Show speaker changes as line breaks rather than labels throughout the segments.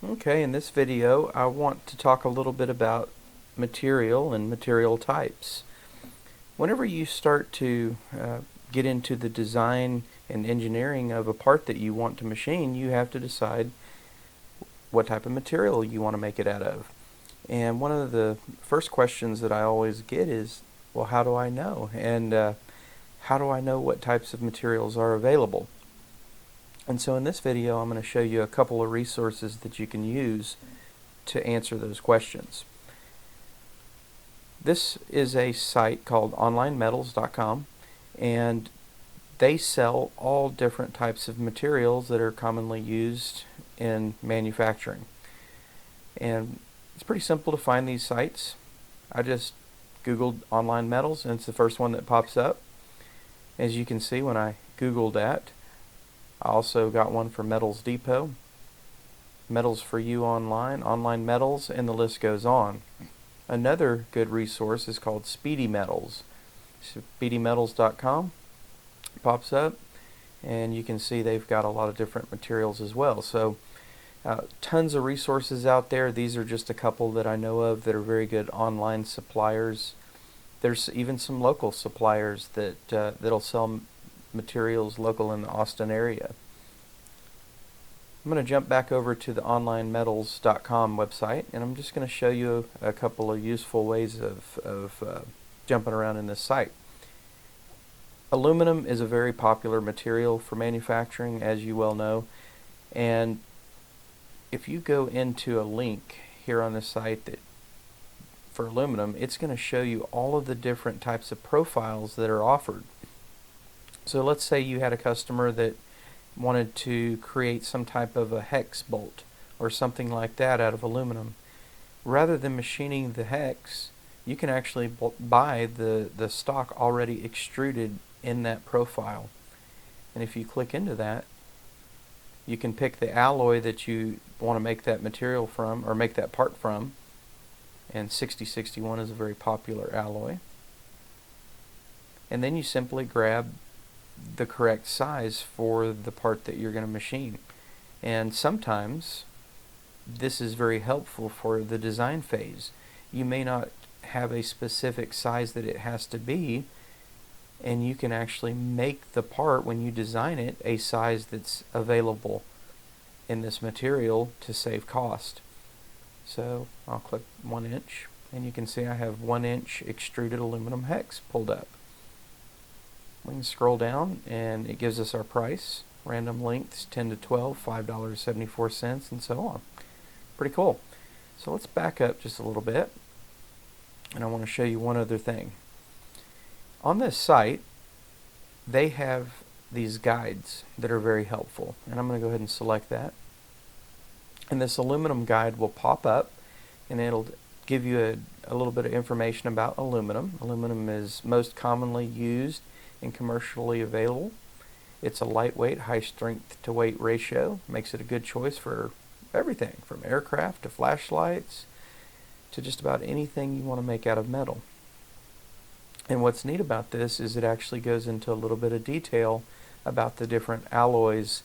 Okay, in this video I want to talk a little bit about material and material types. Whenever you start to get into the design and engineering of a part that you want to machine, you have to decide what type of material you want to make it out of. And one of the first questions that I always get is, well, how do I know? And how do I know what types of materials are available? And so in this video I'm going to show you a couple of resources that you can use to answer those questions. This is a site called onlinemetals.com, and they sell all different types of materials that are commonly used in manufacturing. And it's pretty simple to find these sites. I just Googled online metals and it's the first one that pops up. As you can see, when I Googled that, I also got one for Metals Depot, Metals for You Online, Online Metals, and the list goes on. Another good resource is called Speedy Metals. SpeedyMetals.com pops up, and you can see they've got a lot of different materials as well. So tons of resources out there. These are just a couple that I know of that are very good online suppliers. There's even some local suppliers that that'll sell materials local in the Austin area. I'm going to jump back over to the onlinemetals.com website, and I'm just going to show you a couple of useful ways of jumping around in this site. Aluminum is a very popular material for manufacturing, as you well know, and if you go into a link here on this site for aluminum, it's going to show you all of the different types of profiles that are offered. So let's say you had a customer that wanted to create some type of a hex bolt or something like that out of aluminum. Rather than machining the hex, you can actually buy the stock already extruded in that profile. And if you click into that, you can pick the alloy that you want to make that material from, or make that part from, and 6061 is a very popular alloy. And then you simply grab the correct size for the part that you're going to machine. And sometimes this is very helpful for the design phase. You may not have a specific size that it has to be, and you can actually make the part, when you design it, a size that's available in this material to save cost. So I'll click 1 inch, and you can see I have 1 inch extruded aluminum hex pulled up. We can scroll down and it gives us our price, random lengths 10 to 12, $5.74, and so on. Pretty cool. So let's back up just a little bit, and I want to show you one other thing. On this site, they have these guides that are very helpful, and I'm going to go ahead and select that. And this aluminum guide will pop up, and it'll give you a little bit of information about aluminum. Aluminum is most commonly used and commercially available. It's a lightweight, high strength to weight ratio. Makes it a good choice for everything from aircraft to flashlights to just about anything you want to make out of metal. And what's neat about this is it actually goes into a little bit of detail about the different alloys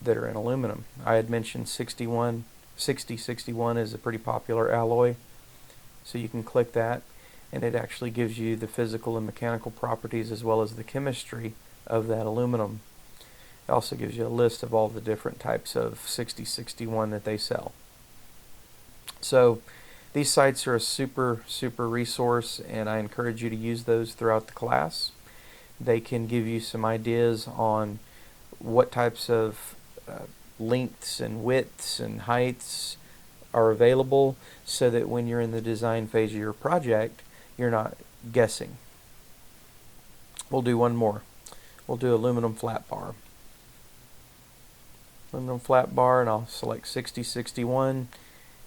that are in aluminum. I had mentioned 6061 is a pretty popular alloy, so you can click that, and it actually gives you the physical and mechanical properties as well as the chemistry of that aluminum. It also gives you a list of all the different types of 6061 that they sell. So these sites are a super resource, and I encourage you to use those throughout the class. They can give you some ideas on what types of lengths and widths and heights are available, so that when you're in the design phase of your project, you're not guessing. We'll do one more. We'll do aluminum flat bar. Aluminum flat bar, and I'll select 6061,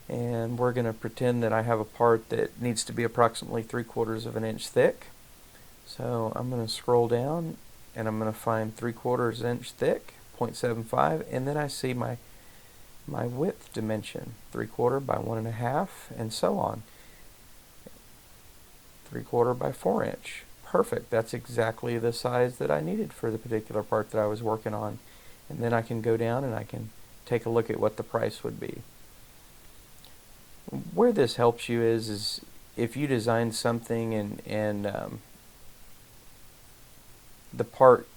and we're going to pretend that I have a part that needs to be approximately 3/4 of an inch thick. So I'm going to scroll down, and I'm going to find 3/4 inch thick, 0.75, and then I see my width dimension, 3/4 by 1.5, and so on. 3/4 by 4 inch. Perfect. That's exactly the size that I needed for the particular part that I was working on. And then I can go down and I can take a look at what the price would be. Where this helps you is if you design something and the part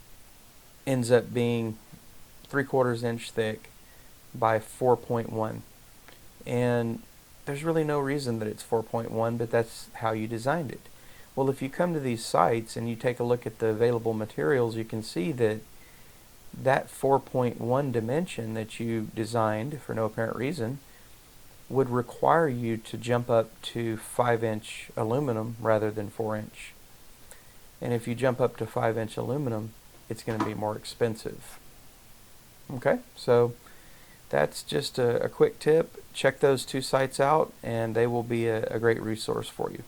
ends up being 3/4 inch thick by 4.1, and there's really no reason that it's 4.1, but that's how you designed it. Well, if you come to these sites and you take a look at the available materials, you can see that that 4.1 dimension that you designed for no apparent reason would require you to jump up to 5-inch aluminum rather than 4-inch. And if you jump up to 5-inch aluminum, it's going to be more expensive. Okay, so that's just a quick tip. Check those two sites out, and they will be a great resource for you.